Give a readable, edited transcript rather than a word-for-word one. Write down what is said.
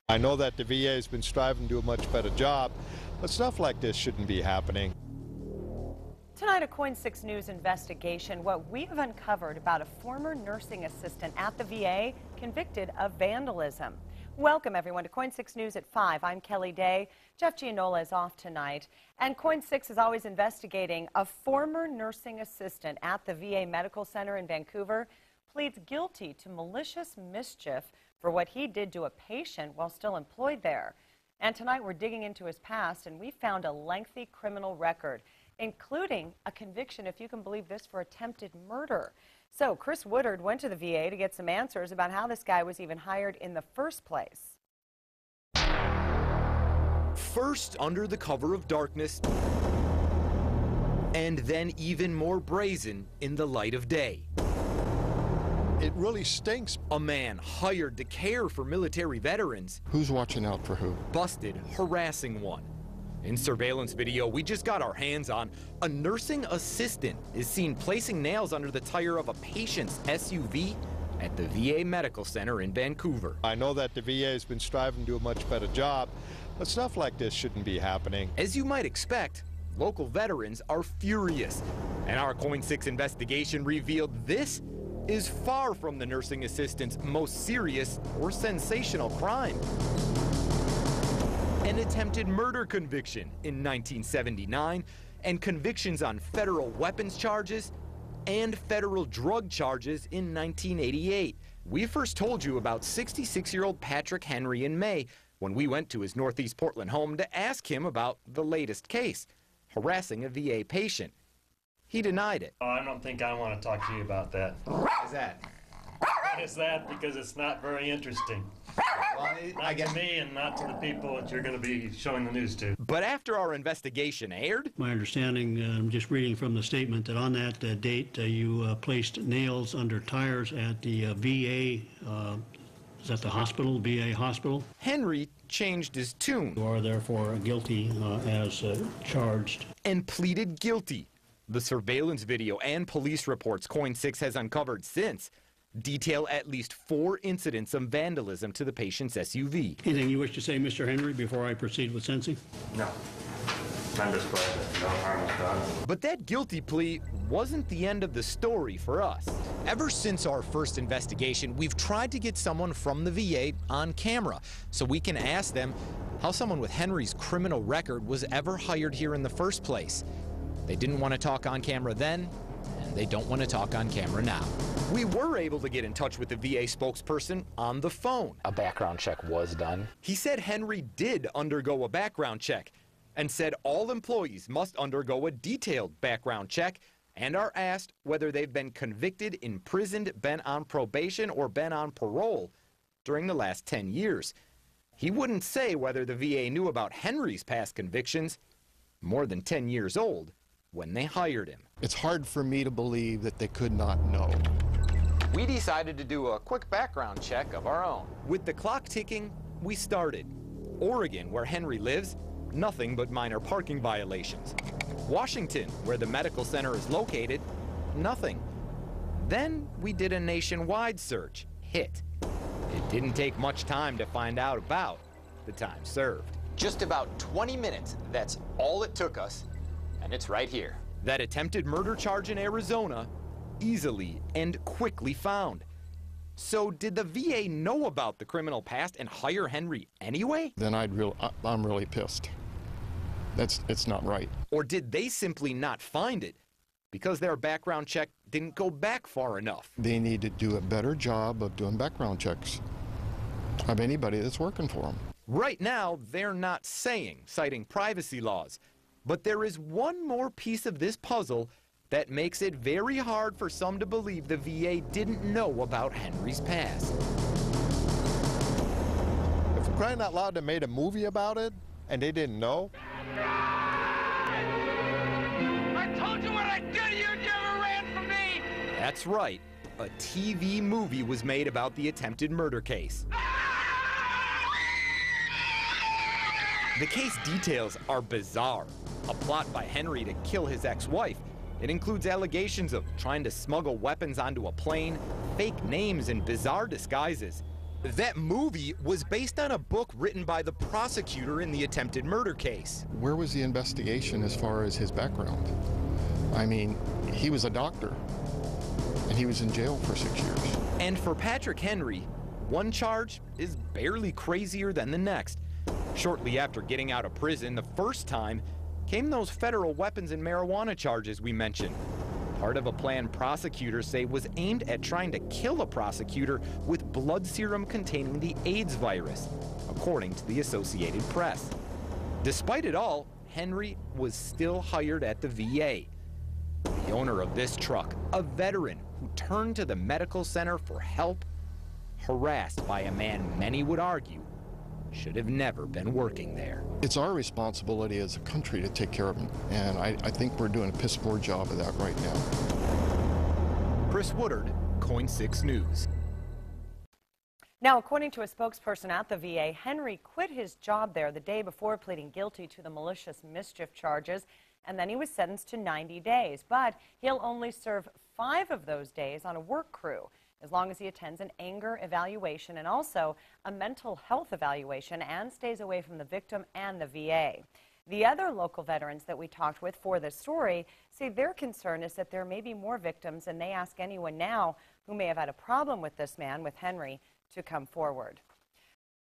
I know that the VA has been striving to do a much better job, but stuff like this shouldn't be happening. Tonight, a KOIN 6 News investigation, what we have uncovered about a former nursing assistant at the VA convicted of vandalism. Welcome, everyone, to KOIN 6 News at 5. I'm Kelly Day. Jeff Gianola is off tonight. And KOIN 6 is always investigating a former nursing assistant at the VA Medical Center in Vancouver pleads guilty to malicious mischief for what he did to a patient while still employed there. And tonight, we're digging into his past, and we found a lengthy criminal record, including a conviction, if you can believe this, for attempted murder. So Chris Woodard went to the VA to get some answers about how this guy was even hired in the first place. First under the cover of darkness, and then even more brazen in the light of day. It really stinks. A man hired to care for military veterans. Who's watching out for who? Busted harassing one. In surveillance video we just got our hands on, a nursing assistant is seen placing nails under the tire of a patient's SUV at the VA Medical Center in Vancouver. I know that the VA has been striving to do a much better job, but stuff like this shouldn't be happening. As you might expect, local veterans are furious, and our KOIN 6 investigation revealed this is far from the nursing assistant's most serious or sensational crime. An attempted murder conviction in 1979, and convictions on federal weapons charges and federal drug charges in 1988. We first told you about 66-year-old Patrick Henry in May when we went to his Northeast Portland home to ask him about the latest case, harassing a VA patient. He denied it. Oh, I don't think I want to talk to you about that. Why is that? Why is that? Because it's not very interesting. Well, Not to me and not to the people that you're going to be showing the news to. But after our investigation aired, my understanding, I'm just reading from the statement, that on that date you placed nails under tires at the VA, is that the hospital, VA hospital? Henry changed his tune. You are therefore guilty as charged. And pleaded guilty. The surveillance video and police reports KOIN 6 has uncovered since detail at least 4 incidents of vandalism to the patient's SUV. Anything you wish to say, Mr. Henry, before I proceed with sentencing? No. I'm just glad that no harm was done. But that guilty plea wasn't the end of the story for us. Ever since our first investigation, we've tried to get someone from the VA on camera so we can ask them how someone with Henry's criminal record was ever hired here in the first place. They didn't want to talk on camera then, and they don't want to talk on camera now. We were able to get in touch with the VA spokesperson on the phone. A background check was done. He said Henry did undergo a background check and said all employees must undergo a detailed background check and are asked whether they've been convicted, imprisoned, been on probation, or been on parole during the last 10 years. He wouldn't say whether the VA knew about Henry's past convictions, more than 10 years old, when they hired him. It's hard for me to believe that they could not know. We decided to do a quick background check of our own. With the clock ticking, we started. Oregon, where Henry lives, nothing but minor parking violations. Washington, where the medical center is located, nothing. Then we did a nationwide search, hit. It didn't take much time to find out about the time served. Just about 20 minutes, that's all it took us, and it's right here. That attempted murder charge in Arizona, easily and quickly found. So did the VA know about the criminal past and hire Henry anyway? Then I'm really pissed. It's not right. Or did they simply not find it because their background check didn't go back far enough? They need to do a better job of doing background checks of anybody that's working for them. Right now, they're not saying, citing privacy laws. But there is one more piece of this puzzle that makes it very hard for some to believe the VA didn't know about Henry's past. If for crying out loud they made a movie about it and they didn't know. I told you what I did, you never ran from me! That's right. A TV movie was made about the attempted murder case. The case details are bizarre. A plot by Henry to kill his ex-wife. It includes allegations of trying to smuggle weapons onto a plane, fake names, and bizarre disguises. That movie was based on a book written by the prosecutor in the attempted murder case. Where was the investigation as far as his background? I mean, he was a doctor, and he was in jail for 6 years. And for Patrick Henry, one charge is barely crazier than the next. Shortly after getting out of prison the first time came those federal weapons and marijuana charges we mentioned. Part of a plan prosecutors say was aimed at trying to kill a prosecutor with blood serum containing the AIDS virus, according to the Associated Press. Despite it all, Henry was still hired at the VA. The owner of this truck, a veteran who turned to the medical center for help, harassed by a man many would argue should have never been working there. It's our responsibility as a country to take care of him, and I think we're doing a piss poor job of that right now. Chris Woodard, KOIN 6 News. Now, according to a spokesperson at the VA, Henry quit his job there the day before pleading guilty to the malicious mischief charges, and then he was sentenced to 90 days. But he'll only serve 5 of those days on a work crew, as long as he attends an anger evaluation and also a mental health evaluation and stays away from the victim and the VA. The other local veterans that we talked with for this story say their concern is that there may be more victims, and they ask anyone now who may have had a problem with this man, with Henry, to come forward.